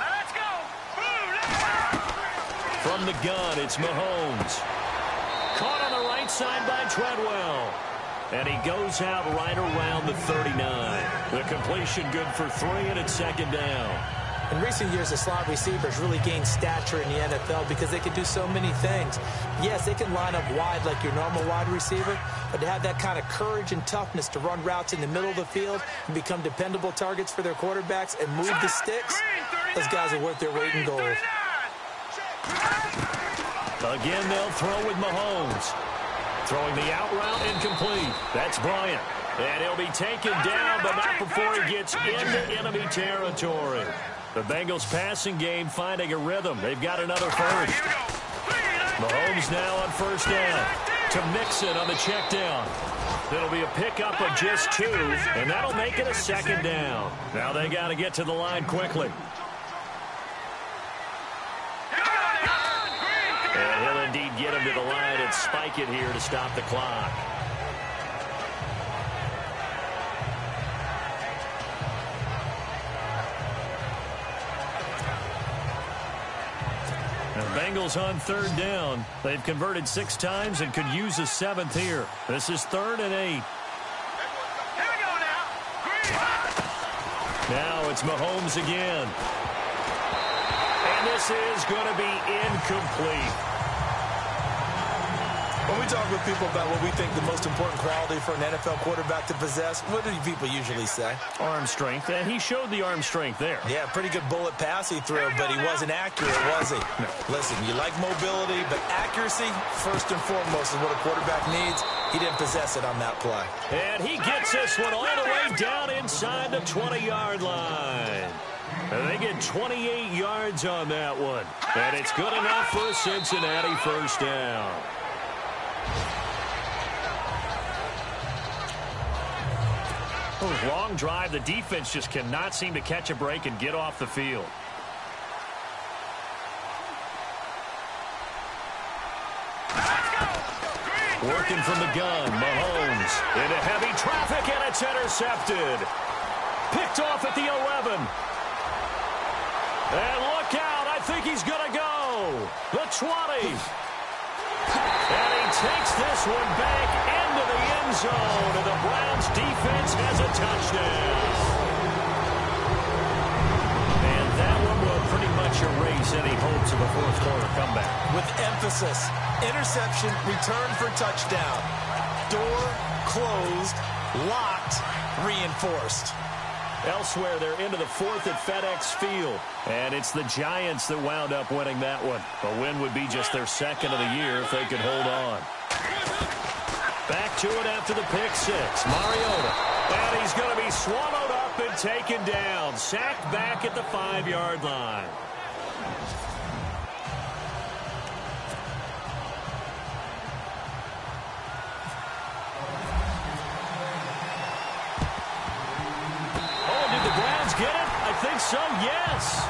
Let's go. From the gun, it's Mahomes. Caught on the right side by Treadwell. And he goes out right around the 39. The completion good for 3, and it's 2nd down. In recent years, the slot receivers really gained stature in the NFL because they can do so many things. Yes, they can line up wide like your normal wide receiver, but to have that kind of courage and toughness to run routes in the middle of the field and become dependable targets for their quarterbacks and move the sticks, those guys are worth their weight in gold. Again, they'll throw with Mahomes. Throwing the out route incomplete. That's Bryant. And he'll be taken down, but not before he gets into enemy territory. The Bengals passing game finding a rhythm. They've got another first. Mahomes now on 1st down. To Mixon on the check down. It'll be a pickup of just 2, and that'll make it a 2nd down. Now they got to get to the line quickly. And he'll indeed get him to the line and spike it here to stop the clock. The Bengals on 3rd down. They've converted 6 times and could use a 7th here. This is 3rd and 8. Now it's Mahomes again. And this is going to be incomplete. When we talk with people about what we think the most important quality for an NFL quarterback to possess, what do people usually say? Arm strength, and he showed the arm strength there. Yeah, pretty good bullet pass he threw, but he wasn't accurate, was he? No. Listen, you like mobility, but accuracy, first and foremost, is what a quarterback needs. He didn't possess it on that play. And he gets this one all the way down inside the 20-yard line. And they get 28 yards on that one. And it's good enough for a Cincinnati first down. Long drive. The defense just cannot seem to catch a break and get off the field. Working from the gun, Mahomes into heavy traffic, and it's intercepted. Picked off at the 11. And look out, I think he's going to go. The 20. And he takes this one back into the end zone, and the Browns defense has a touchdown. And that one will pretty much erase any hopes of a fourth quarter comeback. With emphasis, interception, return for touchdown. Door closed, locked, reinforced. Elsewhere, they're into the fourth at FedEx Field. And it's the Giants that wound up winning that one. A win would be just their second of the year if they could hold on. Back to it after the pick six. Mariota. And he's going to be swallowed up and taken down. Sacked back at the 5-yard line. Get it? I think so, yes.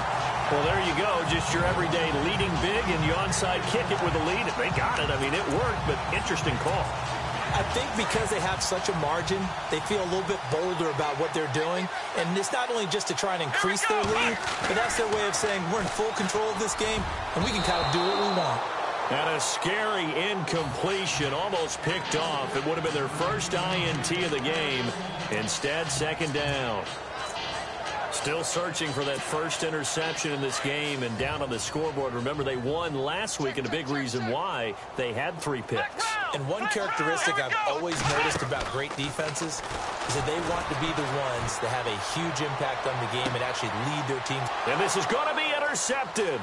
Well, there you go. Just your everyday leading big, and you onside kick it with a lead. If they got it, I mean, it worked, but interesting call. I think because they have such a margin, they feel a little bit bolder about what they're doing. And it's not only just to try and increase their lead, but that's their way of saying we're in full control of this game, and we can kind of do what we want. And a scary incompletion, almost picked off. It would have been their first INT of the game. Instead, second down. Still searching for that first interception in this game and down on the scoreboard. Remember, they won last week, and a big reason why they had 3 picks. And one characteristic I've always noticed about great defenses is that they want to be the ones that have a huge impact on the game and actually lead their team. And this is going to be intercepted.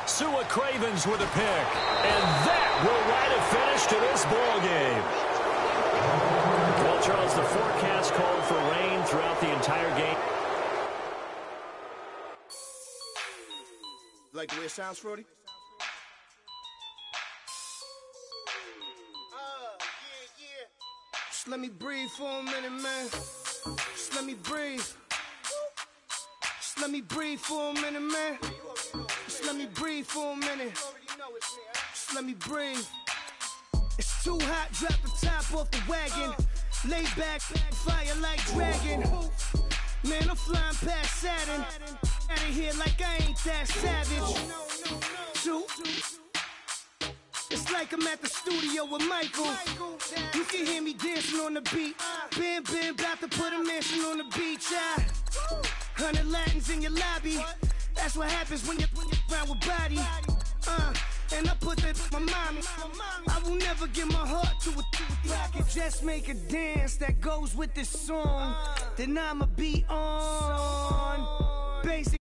Sua Cravens with a pick. And that will write a finish to this ball game. Well, Charles, the forecast called for rain throughout the entire game. Like the way it sounds, Frody? Yeah. Just let me breathe for a minute, man. Just let me breathe. Just let me breathe for a minute, man. Just let me breathe for a minute. Just let me breathe. It's too hot, drop the top off the wagon. Lay back, fire like dragon. Man, I'm flying past Saturn. Out of here like I ain't that savage. Shoot. It's like I'm at the studio with Michael. You can hear me dancing on the beat. Bam, about to put a mansion on the beach. 100 Latins in your lobby. That's what happens when you're around with body. And I put that with my mommy. I will never give my heart to a I can just make a dance that goes with this song. Then I'ma be on. Basic.